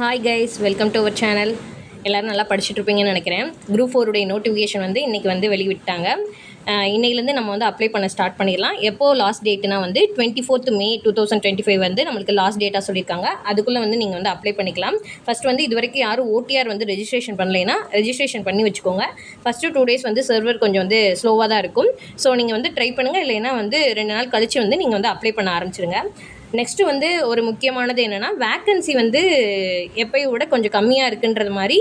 Hi guys, welcome to our channel. எல்லோரும் நல்லா படிச்சுட்டு இருப்பீங்கன்னு நினைக்கிறேன். குரூப் 4 உடைய நோட்டிஃபிகேஷன் வந்து இன்றைக்கி வந்து வெளிவிட்டாங்க. இன்னையிலேருந்து நம்ம வந்து அப்ளை பண்ண ஸ்டார்ட் பண்ணிடலாம். எப்போது லாஸ்ட் டேட்னா வந்து 24th May 2025 வந்து நம்மளுக்கு லாஸ்ட் டேட்டாக சொல்லியிருக்காங்க. அதுக்குள்ளே வந்து நீங்கள் வந்து அப்ளை பண்ணிக்கலாம். ஃபஸ்ட் வந்து இது வரைக்கும் யாரும் ஓடிஆர் வந்து ரெஜிஸ்ட்ரேஷன் பண்ணலைன்னா ரெஜிஸ்ட்ரேஷன் பண்ணி வச்சுக்கோங்க. ஃபஸ்ட்டு 2 days வந்து சர்வர் கொஞ்சம் வந்து ஸ்லோவாக தான் இருக்கும். ஸோ நீங்கள் வந்து ட்ரை பண்ணுங்கள். இல்லைன்னா வந்து 2 நாள் கழித்து வந்து நீங்கள் வந்து அப்ளை பண்ண ஆரம்பிச்சிருங்க. நெக்ஸ்ட்டு வந்து ஒரு முக்கியமானது என்னென்னா, வேக்கன்சி வந்து எப்போயும் விட கொஞ்சம் கம்மியாக இருக்குன்றது மாதிரி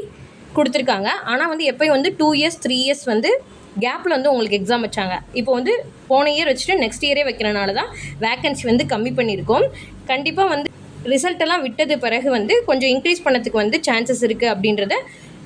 கொடுத்துருக்காங்க. ஆனால் வந்து எப்போயும் வந்து 2 years 3 years வந்து கேப்பில் வந்து உங்களுக்கு எக்ஸாம் வச்சாங்க. இப்போ வந்து போன இயர் வச்சுட்டு நெக்ஸ்ட் இயரே வைக்கிறனால தான் வேக்கன்சி வந்து கம்மி பண்ணியிருக்கோம். கண்டிப்பாக வந்து ரிசல்ட்டெல்லாம் விட்டது பிறகு வந்து கொஞ்சம் இன்க்ரீஸ் பண்ணதுக்கு வந்து சான்சஸ் இருக்குது அப்படின்றத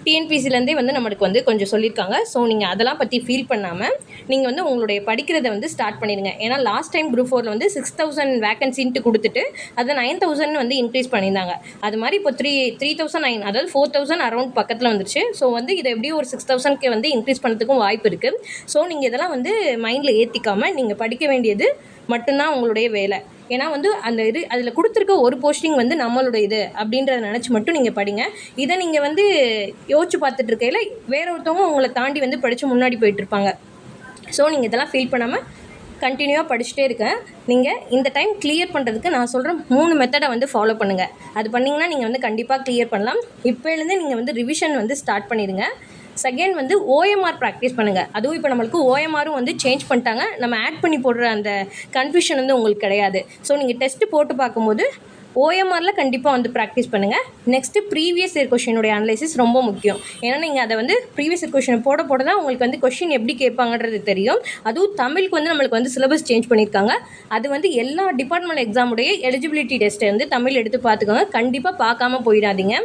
டிஎன்பிசிலேருந்தே வந்து நம்மளுக்கு வந்து கொஞ்சம் சொல்லியிருக்காங்க. ஸோ நீங்கள் அதெல்லாம் பற்றி ஃபீல் பண்ணாமல் நீங்கள் வந்து உங்களுடைய படிக்கிறத வந்து ஸ்டார்ட் பண்ணிடுங்க. ஏன்னா லாஸ்ட் டைம் குரூப் 4 வந்து 6000 வேக்கன்சின்ட்டு கொடுத்துட்டு அதை 9000 வந்து இன்க்ரீஸ் பண்ணியிருந்தாங்க. அது மாதிரி இப்போ 3009 அதாவது 4000 அரௌண்ட் பக்கத்தில் வந்துருச்சு. ஸோ வந்து இதை எப்படியும் ஒரு 6000க்கு வந்து இன்க்ரீஸ் பண்ணுறதுக்கும் வாய்ப்பு இருக்குது. ஸோ நீங்கள் இதெல்லாம் வந்து மைண்டில் ஏற்றிக்காமல் நீங்கள் படிக்க வேண்டியது மட்டும்தான் உங்களுடைய வேலை. ஏன்னா வந்து அந்த அதில் கொடுத்துருக்க ஒரு போஸ்டிங் வந்து நம்மளுடைய இது அப்படின்றத நினச்சி மட்டும் நீங்கள் படிங்க. இதை நீங்கள் வந்து யோசிச்சு பார்த்துட்டு இருக்கையில் வேற ஒருத்தவங்க உங்களை தாண்டி வந்து படித்து முன்னாடி போயிட்டுருப்பாங்க. ஸோ நீங்கள் இதெல்லாம் ஃபீல் பண்ணாமல் கண்டினியூவாக படிச்சுட்டே இருக்கேன். நீங்கள் இந்த டைம் கிளியர் பண்ணுறதுக்கு நான் சொல்கிற 3 மெத்தடை வந்து ஃபாலோ பண்ணுங்கள். அது பண்ணிங்கன்னா நீங்கள் வந்து கண்டிப்பாக கிளியர் பண்ணலாம். இப்போலேருந்தே நீங்கள் வந்து ரிவிஷன் வந்து ஸ்டார்ட் பண்ணிடுங்க. செகண்ட் வந்து ஓஎம்ஆர் ப்ராக்டிஸ் பண்ணுங்கள். அதுவும் இப்போ நம்மளுக்கு ஓஎம்ஆரும் வந்து சேஞ்ச் பண்ணிட்டாங்க. நம்ம ஆட் பண்ணி போடுற அந்த கன்ஃபியூஷன் வந்து உங்களுக்கு கிடையாது. ஸோ நீங்கள் டெஸ்ட்டு போட்டு பார்க்கும்போது ஓஎம்ஆரில் கண்டிப்பாக வந்து ப்ராக்டிஸ் பண்ணுங்கள். நெக்ஸ்ட்டு ப்ரீவியஸ் இயர் கொஷினுடைய அனலைசிஸ் ரொம்ப முக்கியம். ஏன்னா நீங்கள் அதை வந்து ப்ரீவியஸ் இயர் கொஷினை போட தான் உங்களுக்கு வந்து கொஷின் எப்படி கேட்பாங்கன்றது தெரியும். அதுவும் தமிழுக்கு வந்து நம்மளுக்கு வந்து சிலபஸ் சேஞ்ச் பண்ணியிருக்காங்க. அது வந்து எல்லா டிபார்ட்மெண்ட் எக்ஸாமுடைய எலிஜிபிலிட்டி டெஸ்ட்டை வந்து தமிழ் எடுத்து பார்த்துக்கோங்க. கண்டிப்பாக பார்க்காம போயிடாதீங்க.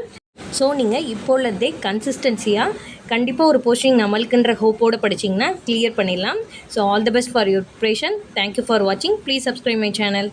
ஸோ நீங்கள் இப்போல்லதே கன்சிஸ்டன்சியாக கண்டிப்பாக ஒரு போஸ்டிங் நம்மளுக்குன்ற ஹோப்போடு படிச்சிங்கன்னா கிளியர் பண்ணிடலாம். So all the best for your preparation. Thank you for வாட்சிங். Please subscribe my channel.